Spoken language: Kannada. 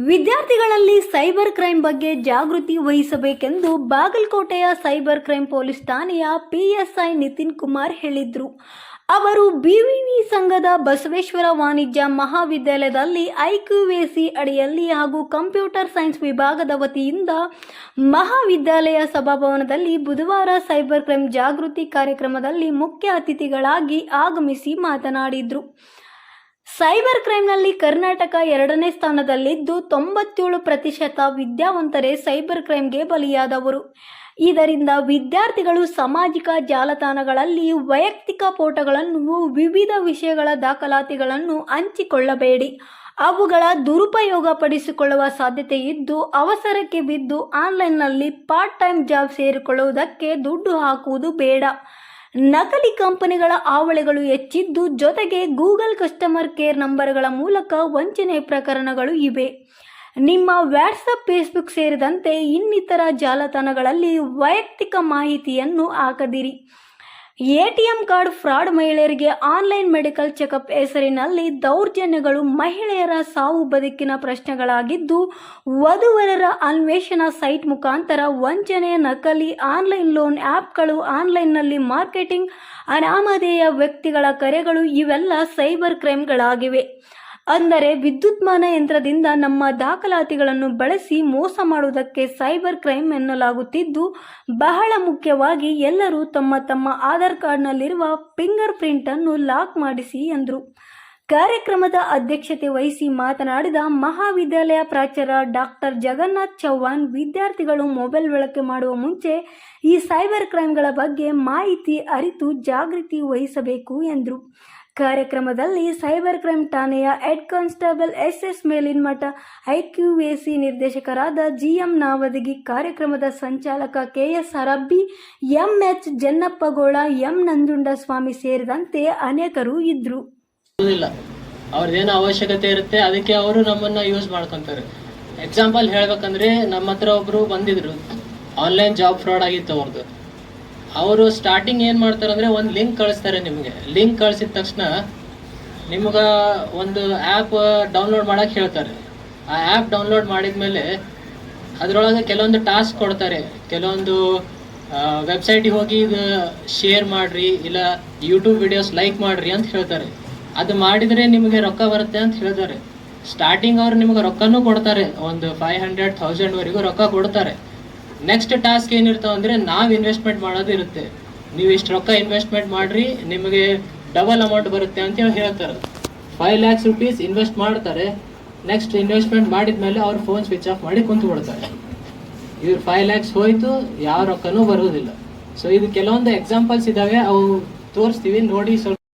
ವಿದ್ಯಾರ್ಥಿಗಳಲ್ಲಿ ಸೈಬರ್ ಕ್ರೈಂ ಬಗ್ಗೆ ಜಾಗೃತಿ ವಹಿಸಬೇಕೆಂದು ಬಾಗಲಕೋಟೆಯ ಸೈಬರ್ ಕ್ರೈಂ ಪೊಲೀಸ್ ಠಾಣೆಯ ಪಿಎಸ್ಐ ನಿತಿನ್ ಕುಮಾರ್ ಹೇಳಿದರು. ಅವರು ಬಿವಿವಿ ಸಂಘದ ಬಸವೇಶ್ವರ ವಾಣಿಜ್ಯ ಮಹಾವಿದ್ಯಾಲಯದಲ್ಲಿ ಐಕ್ಯೂಎಸಿ ಅಡಿಯಲ್ಲಿ ಹಾಗೂ ಕಂಪ್ಯೂಟರ್ ಸೈನ್ಸ್ ವಿಭಾಗದ ವತಿಯಿಂದ ಮಹಾವಿದ್ಯಾಲಯ ಸಭಾಭವನದಲ್ಲಿ ಬುಧವಾರ ಸೈಬರ್ ಕ್ರೈಂ ಜಾಗೃತಿ ಕಾರ್ಯಕ್ರಮದಲ್ಲಿ ಮುಖ್ಯ ಅತಿಥಿಗಳಾಗಿ ಆಗಮಿಸಿ ಮಾತನಾಡಿದರು. ಸೈಬರ್ ಕ್ರೈಂನಲ್ಲಿ ಕರ್ನಾಟಕ 2ನೇ ಸ್ಥಾನದಲ್ಲಿದ್ದು 97% ವಿದ್ಯಾವಂತರೇ ಸೈಬರ್ ಕ್ರೈಂಗೆ ಬಲಿಯಾದವರು. ಇದರಿಂದ ವಿದ್ಯಾರ್ಥಿಗಳು ಸಾಮಾಜಿಕ ಜಾಲತಾಣಗಳಲ್ಲಿ ವೈಯಕ್ತಿಕ ಫೋಟೋಗಳನ್ನು, ವಿವಿಧ ವಿಷಯಗಳ ದಾಖಲಾತಿಗಳನ್ನು ಹಂಚಿಕೊಳ್ಳಬೇಡಿ. ಅವುಗಳ ದುರುಪಯೋಗ ಪಡಿಸಿಕೊಳ್ಳುವ ಸಾಧ್ಯತೆ ಇದ್ದು, ಅವಸರಕ್ಕೆ ಬಿದ್ದು ಆನ್ಲೈನ್ನಲ್ಲಿ ಪಾರ್ಟ್ ಟೈಮ್ ಜಾಬ್ ಸೇರಿಕೊಳ್ಳುವುದಕ್ಕೆ ದುಡ್ಡು ಹಾಕುವುದು ಬೇಡ. ನಕಲಿ ಕಂಪನಿಗಳ ಹಾವಳಿಗಳು ಹೆಚ್ಚಿದ್ದು, ಜೊತೆಗೆ ಗೂಗಲ್ ಕಸ್ಟಮರ್ ಕೇರ್ ನಂಬರ್ಗಳ ಮೂಲಕ ವಂಚನೆ ಪ್ರಕರಣಗಳು ಇವೆ. ನಿಮ್ಮ ವಾಟ್ಸಪ್, ಫೇಸ್ಬುಕ್ ಸೇರಿದಂತೆ ಇನ್ನಿತರ ಜಾಲತಾಣಗಳಲ್ಲಿ ವೈಯಕ್ತಿಕ ಮಾಹಿತಿಯನ್ನು ಹಾಕದಿರಿ. ಎಟಿಎಂ ಕಾರ್ಡ್ ಫ್ರಾಡ್, ಮಹಿಳೆಯರಿಗೆ ಆನ್ಲೈನ್ ಮೆಡಿಕಲ್ ಚೆಕಪ್ ಹೆಸರಿನಲ್ಲಿ ದೌರ್ಜನ್ಯಗಳು ಮಹಿಳೆಯರ ಸಾವು ಬದುಕಿನ ಪ್ರಶ್ನೆಗಳಾಗಿದ್ದು, ವಧುವರರ ಅನ್ವೇಷಣಾ ಸೈಟ್ ಮುಖಾಂತರ ವಂಚನೆ, ನಕಲಿ ಆನ್ಲೈನ್ ಲೋನ್ ಆ್ಯಪ್ಗಳು, ಆನ್ಲೈನ್ನಲ್ಲಿ ಮಾರ್ಕೆಟಿಂಗ್, ಅನಾಮಧೇಯ ವ್ಯಕ್ತಿಗಳ ಕರೆಗಳು ಇವೆಲ್ಲ ಸೈಬರ್ ಕ್ರೈಂಗಳಾಗಿವೆ. ಅಂದರೆ ವಿದ್ಯುನ್ಮಾನ ಯಂತ್ರದಿಂದ ನಮ್ಮ ದಾಖಲಾತಿಗಳನ್ನು ಬಳಸಿ ಮೋಸ ಮಾಡುವುದಕ್ಕೆ ಸೈಬರ್ ಕ್ರೈಂ ಎನ್ನಲಾಗುತ್ತಿದ್ದು, ಬಹಳ ಮುಖ್ಯವಾಗಿ ಎಲ್ಲರೂ ತಮ್ಮ ಆಧಾರ್ ಕಾರ್ಡ್ನಲ್ಲಿರುವ ಫಿಂಗರ್ ಪ್ರಿಂಟನ್ನು ಲಾಕ್ ಮಾಡಿಸಿ ಎಂದರು. ಕಾರ್ಯಕ್ರಮದ ಅಧ್ಯಕ್ಷತೆ ವಹಿಸಿ ಮಾತನಾಡಿದ ಮಹಾವಿದ್ಯಾಲಯ ಪ್ರಾಚಾರ್ಯ ಡಾಕ್ಟರ್ ಜಗನ್ನಾಥ್ ಚವ್ಹಾಣ್, ವಿದ್ಯಾರ್ಥಿಗಳು ಮೊಬೈಲ್ ಬಳಕೆ ಮಾಡುವ ಮುಂಚೆ ಈ ಸೈಬರ್ ಕ್ರೈಂಗಳ ಬಗ್ಗೆ ಮಾಹಿತಿ ಅರಿತು ಜಾಗೃತಿ ವಹಿಸಬೇಕು ಎಂದರು. ಕಾರ್ಯಕ್ರಮದಲ್ಲಿ ಸೈಬರ್ ಕ್ರೈಂ ಠಾಣೆಯ ಹೆಡ್ ಕಾನ್ಸ್ಟೇಬಲ್ ಎಸ್ ಮೇಲಿನಮಠ, ಐಕ್ಯೂಎಸಿ ನಿರ್ದೇಶಕರಾದ ಜಿಎಂ ನಾವದಗಿ, ಕಾರ್ಯಕ್ರಮದ ಸಂಚಾಲಕ ಕೆಎಸ್ ಅರಬ್ಬಿ, ಎಂಎಚ್ ಜನ್ನಪ್ಪಗೋಳ, ಎಂ ನಂಜುಂಡಸ್ವಾಮಿ ಸೇರಿದಂತೆ ಅನೇಕರು ಇದ್ರು. ಅವ್ರದ್ದೇನೋ ಅವಶ್ಯಕತೆ ಇರುತ್ತೆ, ಅದಕ್ಕೆ ಅವರು ನಮ್ಮನ್ನ ಯೂಸ್ ಮಾಡ್ಕೊಂತಾರೆ. ಎಕ್ಸಾಂಪಲ್ ಹೇಳ್ಬೇಕಂದ್ರೆ, ನಮ್ಮ ಹತ್ರ ಒಬ್ರು ಬಂದಿದ್ರು, ಆನ್ಲೈನ್ ಜಾಬ್ ಫ್ರಾಡ್ ಆಗಿತ್ತು ಅವ್ರದ್ದು. ಅವರು ಸ್ಟಾರ್ಟಿಂಗ್ ಏನು ಮಾಡ್ತಾರೆ ಅಂದರೆ, ಒಂದು ಲಿಂಕ್ ಕಳಿಸ್ತಾರೆ. ನಿಮಗೆ ಲಿಂಕ್ ಕಳಿಸಿದ ತಕ್ಷಣ ನಿಮ್ಗೆ ಒಂದು ಆ್ಯಪ್ ಡೌನ್ಲೋಡ್ ಮಾಡೋಕ್ಕೆ ಹೇಳ್ತಾರೆ. ಆ ಆ್ಯಪ್ ಡೌನ್ಲೋಡ್ ಮಾಡಿದ ಮೇಲೆ ಅದರೊಳಗೆ ಕೆಲವೊಂದು ಟಾಸ್ಕ್ ಕೊಡ್ತಾರೆ. ಕೆಲವೊಂದು ವೆಬ್ಸೈಟಿಗೆ ಹೋಗಿ ಇದು ಶೇರ್ ಮಾಡಿರಿ, ಇಲ್ಲ ಯೂಟ್ಯೂಬ್ ವಿಡಿಯೋಸ್ ಲೈಕ್ ಮಾಡಿರಿ ಅಂತ ಹೇಳ್ತಾರೆ. ಅದು ಮಾಡಿದರೆ ನಿಮಗೆ ರೊಕ್ಕ ಬರುತ್ತೆ ಅಂತ ಹೇಳ್ತಾರೆ. ಸ್ಟಾರ್ಟಿಂಗ್ ಅವರು ನಿಮಗೆ ರೊಕ್ಕನೂ ಕೊಡ್ತಾರೆ, ಒಂದು 500,000 ರೊಕ್ಕ ಕೊಡ್ತಾರೆ. ನೆಕ್ಸ್ಟ್ ಟಾಸ್ಕ್ ಏನಿರ್ತಾವೆ ಅಂದರೆ, ನಾವು ಇನ್ವೆಸ್ಟ್ಮೆಂಟ್ ಮಾಡೋದು ಇರುತ್ತೆ. ನೀವು ಇಷ್ಟು ರೊಕ್ಕ ಇನ್ವೆಸ್ಟ್ಮೆಂಟ್ ಮಾಡಿರಿ, ನಿಮಗೆ ಡಬಲ್ ಅಮೌಂಟ್ ಬರುತ್ತೆ ಅಂತೇಳಿ ಹೇಳ್ತಾರೆ. 5 lakhs rupees ಇನ್ವೆಸ್ಟ್ ಮಾಡ್ತಾರೆ. ನೆಕ್ಸ್ಟ್ ಇನ್ವೆಸ್ಟ್ಮೆಂಟ್ ಮಾಡಿದ ಮೇಲೆ ಅವ್ರು ಫೋನ್ ಸ್ವಿಚ್ ಆಫ್ ಮಾಡಿ ಕುಂತು ಬಿಡ್ತಾರೆ. ಇವ್ರು 5 lakhs ಹೋಯ್ತು, ಯಾವ ರೊಕ್ಕನೂ ಬರೋದಿಲ್ಲ. ಸೊ ಇದು ಕೆಲವೊಂದು ಎಕ್ಸಾಂಪಲ್ಸ್ ಇದ್ದಾವೆ, ಅವು ತೋರಿಸ್ತೀವಿ, ನೋಡಿ ಸ್ವಲ್ಪ